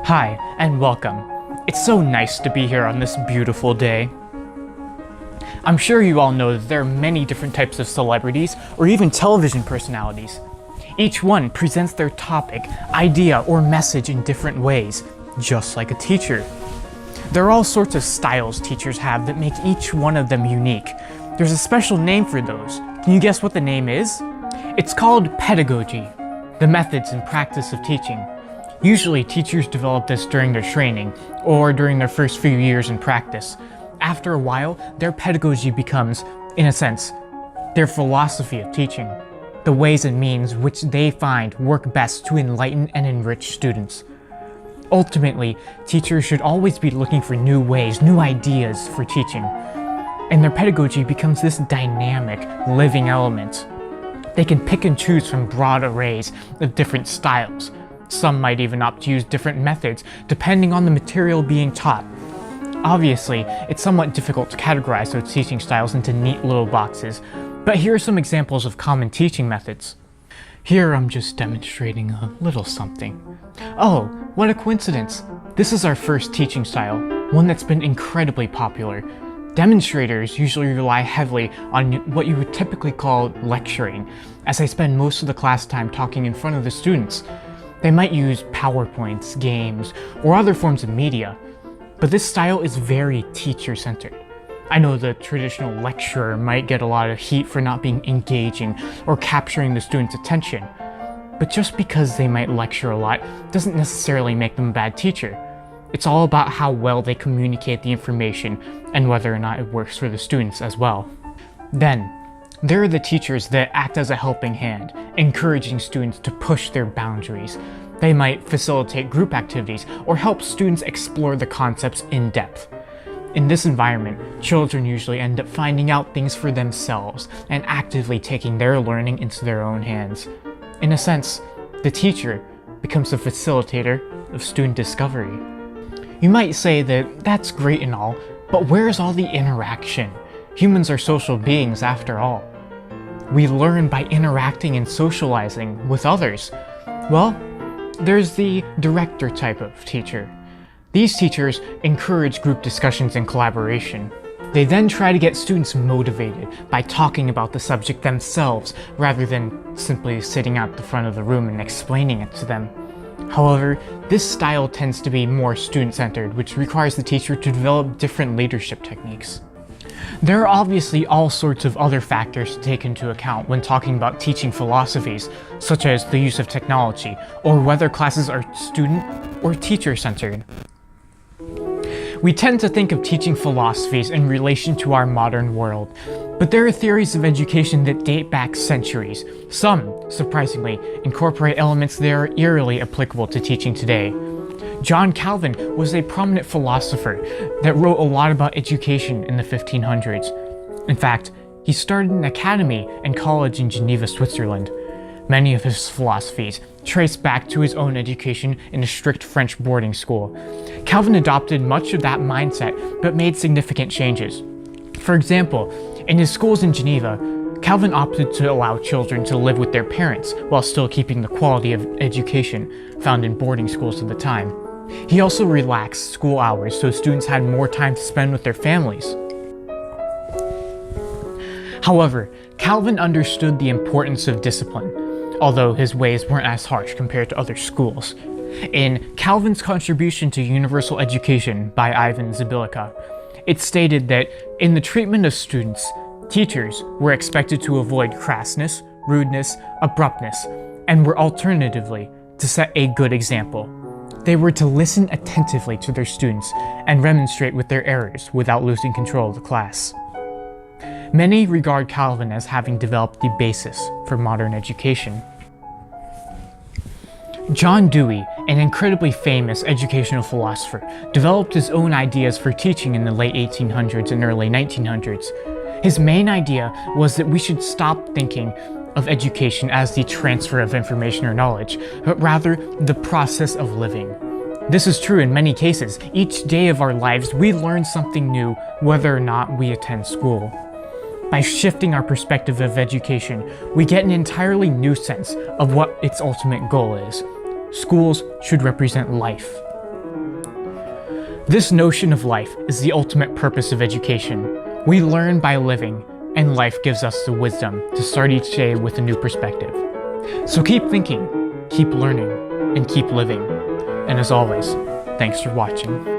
Hi, and welcome. It's so nice to be here on this beautiful day. I'm sure you all know that there are many different types of celebrities or even television personalities. Each one presents their topic, idea, or message in different ways, just like a teacher. There are all sorts of styles teachers have that make each one of them unique. There's a special name for those. Can you guess what the name is? It's called pedagogy, the methods and practice of teaching. Usually teachers develop this during their training or during their first few years in practice. After a while, their pedagogy becomes, in a sense, their philosophy of teaching, the ways and means which they find work best to enlighten and enrich students. Ultimately, teachers should always be looking for new ways, new ideas for teaching, and their pedagogy becomes this dynamic, living element. They can pick and choose from broad arrays of different styles. Some might even opt to use different methods depending on the material being taught. Obviously, it's somewhat difficult to categorize those teaching styles into neat little boxes, but here are some examples of common teaching methods. Here I'm just demonstrating a little something. Oh, what a coincidence! This is our first teaching style, one that's been incredibly popular. Demonstrators usually rely heavily on what you would typically call lecturing, as they spend most of the class time talking in front of the students. They might use PowerPoints, games, or other forms of media, but this style is very teacher-centered. I know the traditional lecturer might get a lot of heat for not being engaging or capturing the student's attention, but just because they might lecture a lot doesn't necessarily make them a bad teacher. It's all about how well they communicate the information and whether or not it works for the students as well. Then, there are the teachers that act as a helping hand, encouraging students to push their boundaries. They might facilitate group activities or help students explore the concepts in depth. In this environment, children usually end up finding out things for themselves and actively taking their learning into their own hands. In a sense, the teacher becomes the facilitator of student discovery. You might say that that's great and all, but where's all the interaction? Humans are social beings after all. We learn by interacting and socializing with others. Well, there's the director type of teacher. These teachers encourage group discussions and collaboration. They then try to get students motivated by talking about the subject themselves rather than simply sitting at the front of the room and explaining it to them. However, this style tends to be more student-centered, which requires the teacher to develop different leadership techniques. There are obviously all sorts of other factors to take into account when talking about teaching philosophies, such as the use of technology, or whether classes are student or teacher-centered. We tend to think of teaching philosophies in relation to our modern world, but there are theories of education that date back centuries. Some, surprisingly, incorporate elements that are eerily applicable to teaching today. John Calvin was a prominent philosopher that wrote a lot about education in the 1500s. In fact, he started an academy and college in Geneva, Switzerland. Many of his philosophies trace back to his own education in a strict French boarding school. Calvin adopted much of that mindset, but made significant changes. For example, in his schools in Geneva, Calvin opted to allow children to live with their parents while still keeping the quality of education found in boarding schools of the time. He also relaxed school hours so students had more time to spend with their families. However, Calvin understood the importance of discipline, although his ways weren't as harsh compared to other schools. In Calvin's Contribution to Universal Education by Ivan Zabilika, it stated that in the treatment of students, teachers were expected to avoid crassness, rudeness, abruptness, and were alternatively to set a good example. They were to listen attentively to their students and remonstrate with their errors without losing control of the class. Many regard Calvin as having developed the basis for modern education. John Dewey, an incredibly famous educational philosopher, developed his own ideas for teaching in the late 1800s and early 1900s. His main idea was that we should stop thinking of education as the transfer of information or knowledge, but rather the process of living. This is true in many cases. Each day of our lives, we learn something new, whether or not we attend school. By shifting our perspective of education, we get an entirely new sense of what its ultimate goal is. Schools should represent life. This notion of life is the ultimate purpose of education. We learn by living, and life gives us the wisdom to start each day with a new perspective. So keep thinking, keep learning, and keep living. And as always, thanks for watching.